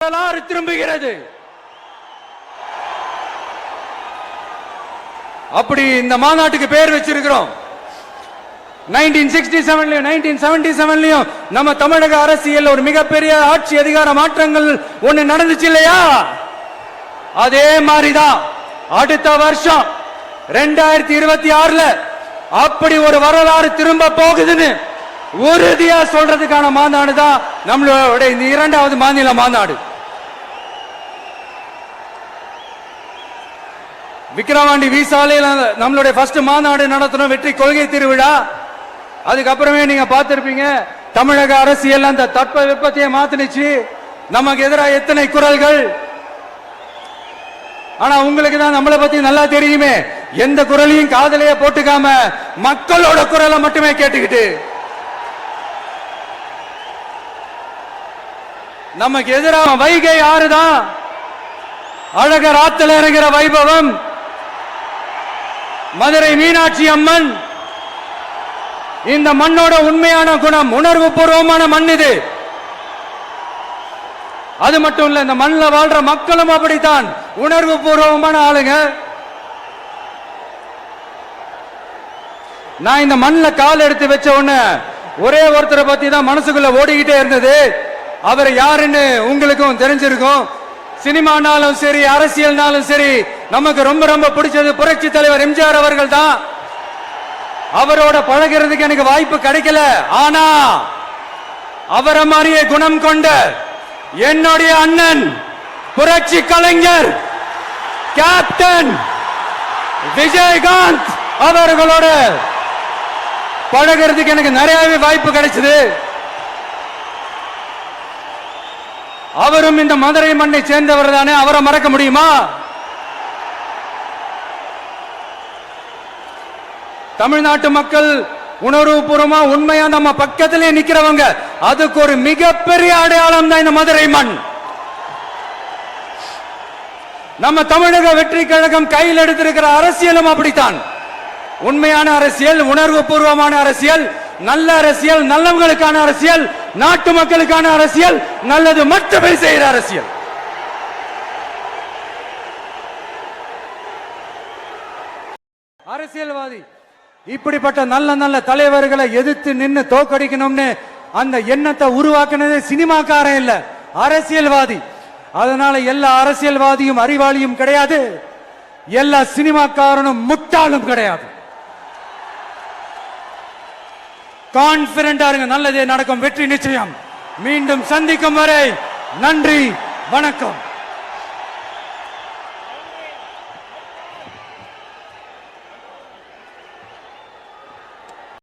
வரலாறு திரும்புகிறது. அப்படி இந்த மாநாட்டுக்கு பேர் வச்சிருக்கிறோம். 1967 1977 நம்ம தமிழக அரசியல் ஒரு மிகப்பெரிய ஆட்சி அதிகார மாற்றங்கள் ஒண்ணு நடந்துச்சு இல்லையா? அதே மாதிரிதான் அடுத்த வருஷம் 2026 அப்படி ஒரு வரலாறு திரும்ப போகுதுன்னு உறுதியா சொல்றதுக்கான மாநாடு தான் நம்மளோட இந்த 2வது மாநில மாநாடு. விக்கிரவாண்டி விசாலையில் நம்மளுடைய ஃபர்ஸ்ட் மாநாடு நடத்தணும், வெற்றி கொள்கை திருவிழா. அதுக்கப்புறமே நீங்க பார்த்திருப்பீங்க தமிழக அரசியல் அந்த தட்ப வெப்பத்தையே மாத்தினுச்சு. நமக்கு எதிராக எத்தனை குரல்கள். ஆனா உங்களுக்கு தான் நம்மளை பத்தி நல்லா தெரியுமே, எந்த குரலையும் காதலையே போட்டுக்காம மக்களோட குரலை மட்டுமே கேட்டுக்கிட்டு நமக்கு எதிராக வைகை ஆறுதான், அழகர் ஆத்துல இறங்குற வைபவம், மதுரை மீனாட்சி அம்மன். இந்த மண்ணோட உண்மையான குணம் உணர்வு பூர்வமான மண் இது. அது மட்டும் இல்ல, இந்த மண்ணில் வாழ்ற மக்களும் அப்படித்தான் உணர்வு பூர்வமான ஆளுங்க. நான் இந்த மண்ணில் கால் எடுத்து வச்ச உடனே ஒரே ஒருத்தரை பத்தி தான் மனசுக்குள்ள ஓடிக்கிட்டே இருந்தது. அவர் யாருன்னு உங்களுக்கும் தெரிஞ்சிருக்கும். சினிமானாலும் சரி அரசியல்னாலும் சரி நமக்கு ரொம்ப ரொம்ப பிடிச்சது புரட்சி தலைவர் எம்ஜிஆர் அவர்கள் தான். அவரோட பழகிறதுக்கு எனக்கு வாய்ப்பு கிடைக்கல. ஆனா அவரை மாதிரியே குணம் கொண்ட என்னுடைய அண்ணன் புரட்சி கலைஞர் கேப்டன் விஜயகாந்த் அவர்களோட பழகிறதுக்கு எனக்கு நிறையவே வாய்ப்பு கிடைச்சது. அவரும் இந்த மதுரை மண்ணை சேர்ந்தவர் தானே, அவரை மறக்க முடியுமா? தமிழ்நாட்டு மக்கள் உணர்வுபூர்வமா உண்மையா நம்ம பக்கத்திலே நிக்கிறவங்க, அதுக்கு ஒரு மிகப்பெரிய அடையாளம் தான் இந்த மதுரை மண். நம்ம தமிழக வெற்றி கழகம் கையில் எடுத்திருக்கிற அரசியலும் அப்படித்தான். உண்மையான அரசியல், உணர்வு பூர்வமான அரசியல், நல்ல அரசியல், நல்லவங்களுக்கான அரசியல், நாட்டு மக்களுக்கான அரசியல், நல்லது மட்டுமே செய்கிற அரசியல். அரசியல்வாதி இப்படிப்பட்ட நல்ல நல்ல தலைவர்களை எதிர்த்து நின்று தோக்கடிக்கணும்னு அந்த எண்ணத்தை உருவாக்குனதே சினிமாக்காரன் இல்ல, அரசியல்வாதி. அதனால எல்லா அரசியல்வாதியும் அறிவாளியும் கிடையாது, எல்லா சினிமாக்காரனும் முட்டாளும் கிடையாது. கான்பிடண்டா இருங்க, நல்லதே நடக்கும், வெற்றி நிச்சயம். மீண்டும் சந்திக்கும் வரை நன்றி, வணக்கம்.